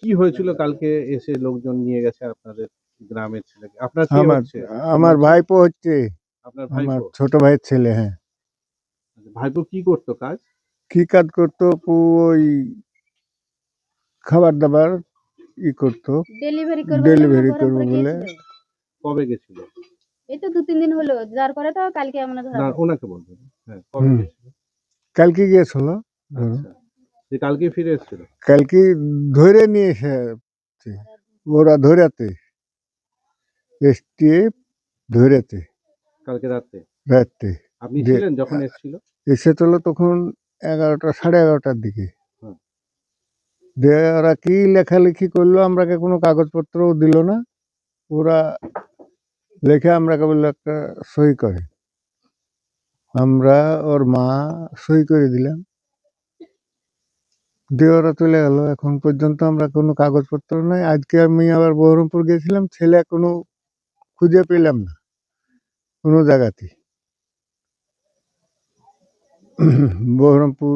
কি হয়েছিল কালকে এসে লোকজন নিয়ে গেছে আপনাদের গ্রামের ছেলেকে? আপনার কে আমার হচ্ছে? আমার ভাইপো হচ্ছে, আপনার আমার ভাইপো? ছোট ভাইয়ের ছেলে। হ্যাঁ, ভাইপো কি করতো কাজ? কি কাজ করতো? ওই খাবার দাবার করতো, ডেলিভারি করবে বলে ডেলিভারি করবে বহরমপুরে বলে। গিয়েছিল। কবে গেছিল? এই তো 2-3 দিন হলো, যার পরে তো কালকে আমরা ধরা না, পড়েছে। ওনাকে বলবেন। হ্যাঁ, কবে হুম, গেছিল? কালকে গিয়েছিল। ধরো, আচ্ছা, সে কালকে ফিরে এসেছিল? কালকে ধরে নিয়ে এসেছে, ওরা ধরেতে এসটিএফ ধরেতে কালকে রাতে? রাতে আপনি যে ছিলেন যখন এসেছিল? এসেছিল তখন 11টা, 11:30টার দিকে। হুম। দিয়ে ওরা কি লেখালেখি করলো, আমরাকে কোনো কাগজপত্রও দিল না। ওরা লেখে আমরাকে বললো একটা সই করে, আমরা ওর মা সই করে দিলাম, দিয়ে ওরা চলে গেল। এখন পর্যন্ত আমরা কোনো কাগজপত্র নাই। আজকে আমি আবার বহরমপুর গেছিলাম, ছেলে কোনো খুঁজে পেলাম না কোনো জায়গাতে। বহরমপুর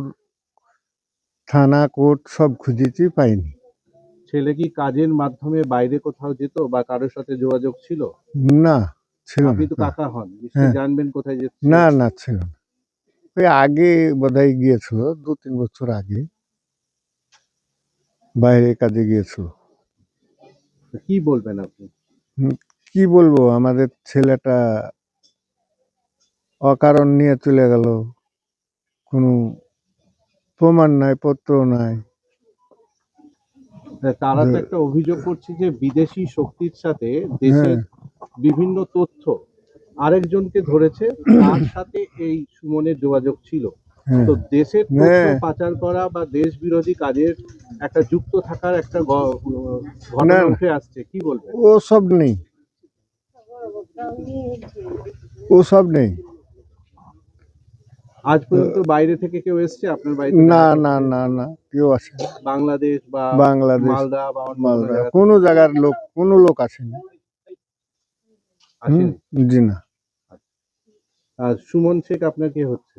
থানা, কোর্ট সব খুঁজেছি, পাইনি। ছেলে কি কাজের মাধ্যমে বাইরে কোথাও যেত বা কারোর সাথে যোগাযোগ ছিল? না, ছিল আপনি না। তো কাকা হন, নিশ্চয়ই হ্যাঁ, জানবেন কোথায় যেত। না না, ছিল না। ওই আগে বোধহয় গিয়েছিল, 2-3 বছর আগে বাইরে কাজে গিয়েছিল। কি বলবেন আপনি? কি বলবো, আমাদের ছেলেটা অকারণ নিয়ে চলে গেল, কোনো প্রমাণ নাই, পত্র নাই। তারা তো যে- একটা অভিযোগ করছে যে বিদেশি শক্তির সাথে হ্যাঁ, দেশের বিভিন্ন তথ্য আরেকজনকে ধরেছে, তার সাথে এই সুমনের যোগাযোগ ছিল। হ্যাঁ, তো দেশের তথ্য হ্যাঁ, পাচার করা বা দেশ বিরোধী কাজের একটা যুক্ত থাকার একটা না ঘটনা না, উঠে আসছে, কি বলবেন? ও সব নেই, ও সব নেই। আজ পর্যন্ত বাইরে থেকে কেউ এসছে আপনার বাড়িতে না দেখা না করতে? না না, কেউ আসে না। বাংলাদেশ বা বাংলাদেশ, মালদা বা অন্য কোনো মালদা, জায়গা কোনো থেকে জায়গার লোক, কোনো লোক আসেনি। আসেনি? জি না। আর সুমন শেখ আপনার কে হচ্ছে?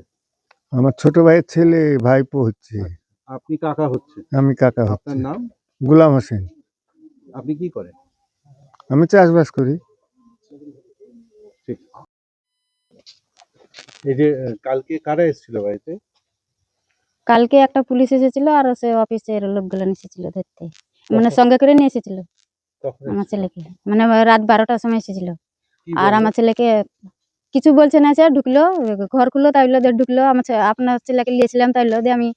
আমার ছোট ভাইয়ের ছেলে, ভাইপো হচ্ছে। আপনি কাকা হচ্ছে? আমি কাকা আপনার হচ্ছে। নাম? গোলাম হোসেন। আপনি কি করেন? আমি চাষবাস করি। ঠিক। এই যে কালকে কারা এসেছিল বাড়িতে? কালকে একটা পুলিশ এসেছিল আর সে অফিসের লোকগুলো এসেছিল ধরতে, মানে কখন? সঙ্গে করে নিয়ে এসেছিল কখন আমার এসেছিল? ছেলেকে, মানে রাত 12টার সময় এসেছিল। কি আর বললো? আমার ছেলেকে কিছু বলছে না, সে ঢুকলো, ঘর খুললো, তাই বললো, দিয়ে ঢুকলো। আপনার ছেলেকে নিয়েছিলাম, তাই বললো, দিয়ে আমি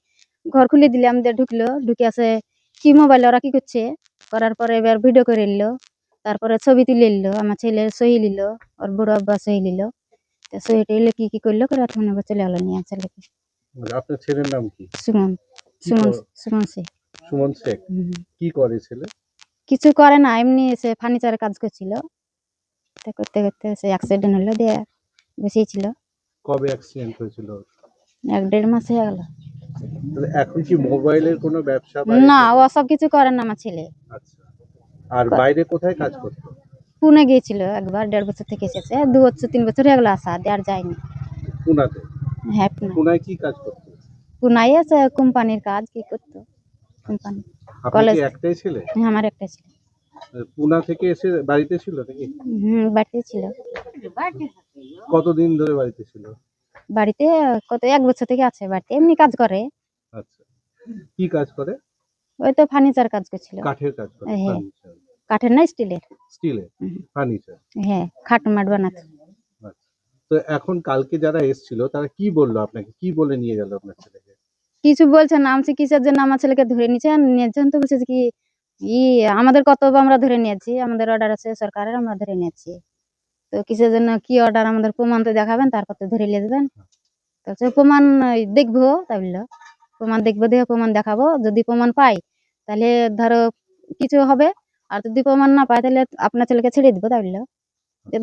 ঘর খুলে দিলাম, দিয়ে ঢুকলো, ঢুকে আসে কি মোবাইল ওরা কি করছে, করার পরে এবার ভিডিও করে নিল, তারপরে ছবি তুলে নিল, আমার ছেলের সহি নিল, ওর বুড়ো আব্বা সহি নিল, তো সহি টইলে কি কি করলো করে এখন আবার চলে গেলো নিয়ে ছেলেকে। আপনার ছেলের নাম কি? সুমন, কি সুমন, কর- সুমন সে সুমন শেখ। কি করে ছেলে? কিছু করে না, এমনি সে ফার্নিচারের কাজ করছিল, তো করতে করতে সে অ্যাক্সিডেন্ট হলো, দিয়ে বসেছিল। কবে অ্যাক্সিডেন্ট হয়েছিল? 1-1.5 মাস হয়ে গেল। তাহলে এখন কি মোবাইলের কোনো ব্যবসা বা না, এসব? ও সব কিছু করে না আমার ছেলে। আচ্ছা। আর বাইরে কোথায় কাজ করতো? পুনে গিয়েছিল একবার, 1.5 বছর থেকে এসেছে, 2 বছর 3 বছর হয়ে গেল আসা, দিয়ে আর যায়নি। পুনাতে? হ্যাঁ, পুনে। পুনায় কি কাজ করতো? পুনাই আছে কোম্পানির কাজ কি করতো, কোম্পানি আপনার কি কলেজ। একটাই ছেলে? আমার একটা ছিল। পুনা থেকে এসে বাড়িতে ছিল নাকি? বাড়িতে ছিল। কতদিন ধরে বাড়িতে ছিল? বাড়িতে কত 1 বছর থেকে আছে বাড়িতে, এমনি কাজ করে। আচ্ছা। কি কাজ করে? ওই তো ফার্নিচার কাজ করছিল। কাঠের কাজ করে? হ্যাঁ, ফার্নিচার? কাঠের না, স্টিলের। স্টিলের ফার্নিচার? হ্যাঁ, খাট মাট বানাতো। আচ্ছা। তো এখন কালকে যারা এসেছিল তারা কি বললো আপনাকে? কি বলে নিয়ে গেল আপনার ছেলেকে? কিছু বলছে না, আমি কিসের জন্য আমার ছেলেকে ধরে নিয়েছেন, তো বলছে যে কি ই আমাদের কর্তব্য, আমরা ধরে নিয়েছি, আমাদের অর্ডার আছে সরকারের, আমরা ধরে নিয়েছি। তো কিসের জন্য কি অর্ডার, আমাদের প্রমাণ তো দেখাবেন, তারপর তো ধরে নিয়ে যাবেন। তো সে প্রমাণ দেখবো, তাই বললো, প্রমাণ দেখবো, দেখে প্রমাণ দেখাবো, যদি প্রমাণ পাই তাহলে ধরো কিছু হবে, আর যদি প্রমাণ না পাই তাহলে আপনার ছেলেকে ছেড়ে দিবো, তাই বললো,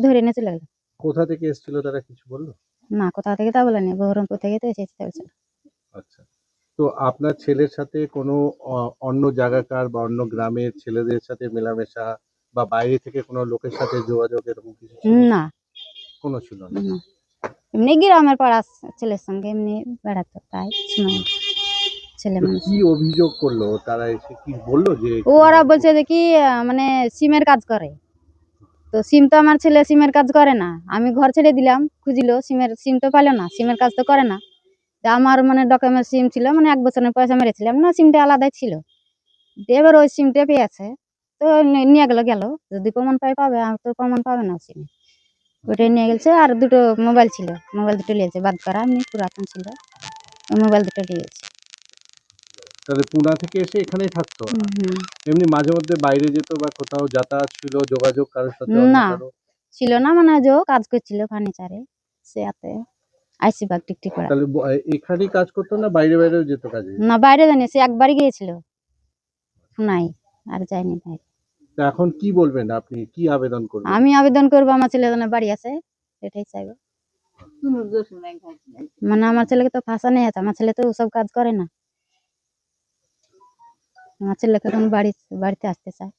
ধরে নিয়ে চলে গেলো। কোথা থেকে এসেছিল তারা কিছু বললো? না, কোথা থেকে তা বলেনি, বহরমপুর থেকে তো এসেছে, তাই বলছিল। আচ্ছা। তো আপনার ছেলের সাথে কোনো অন্য জায়গাকার বা অন্য গ্রামের ছেলেদের সাথে মেলামেশা বা বাইরে থেকে কোনো লোকের সাথে যোগাযোগ এরকম কিছু ছিল? না, কোনো ছিল না? না, এমনি গ্রামের পাড়া ছেলের সঙ্গে এমনি বেড়াতো, তাই শুনে। ছেলে তো মানুষ। কি অভিযোগ করলো তারা, এসে কি বললো যে ওরা বলছে যে কি মানে সিমের কাজ করে। তো সিম তো আমার ছেলে সিমের কাজ করে না, আমি ঘর ছেড়ে দিলাম, খুঁজিল সিম তো পাইলো না, সিমের কাজ তো করে না। তা আমার মানে ডকুমেন্ট সিম ছিল, মানে 1 বছরের পয়সা মেরেছিলাম না, সিমটা আলাদাই ছিল। দিয়ে এবার ওই সিমটা পেয়েছে, তো নিয়ে গেল যদি প্রমাণ পাবে, আর তো প্রমাণ পাবে না সিমে। ওইটাই নিয়ে গেছে। আর দুটো মোবাইল ছিল, মোবাইল দুটো নিয়েছে, বাদ করা এমনি পুরাতন ছিল, ওই মোবাইল দুটো নিয়েছে। তাহলে পুনা থেকে এসে এখানেই থাকতো? হুম। এমনি মাঝে মধ্যে বাইরে যেত বা কোথাও যাতায়াত ছিল, যোগাযোগ কারোর সাথে অন্য না কারো? ছিল না, মানে যে ও কাজ করছিল ফার্নিচারে, সে হাতে আইসি বাগ টিকটিক করা। তাহলে এখানেই কাজ করতো না বাইরে বাইরেও যেত কাজে? না বাইরে জানি, সে একবারই গিয়েছিল, নাই, আর যায়নি বাইরে। তো এখন কি বলবেন, আপনি কি আবেদন করবেন? আমি আবেদন করবো, আমার ছেলে যেন বাড়ি আছে, এটাই চাইবো। মানে আমার ছেলেকে তো ফাঁসানো আছে, আমার ছেলে তো ওসব কাজ করে না, আমার ছেলেকে এখন বাড়িতে আসতে চায়।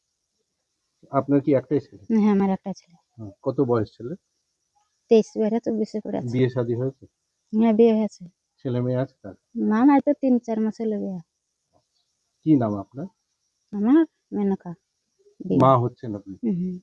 আপনার কি একটাই ছেলে? হ্যাঁ, আমার একটা ছেলে, কত বয়স ছেলে? 23 বেড়ে 24 পড়ে আছে। বিয়ে শাদী হয়েছে? হ্যাঁ, বিয়ে হয়েছে। ছেলে মেয়ে আছে তার? না না, এই তো 3-4 মাস হলো বিয়ে। কি নাম আপনার? আমার মেনকা বিয়ে। মা হচ্ছেন আপনি? হুম।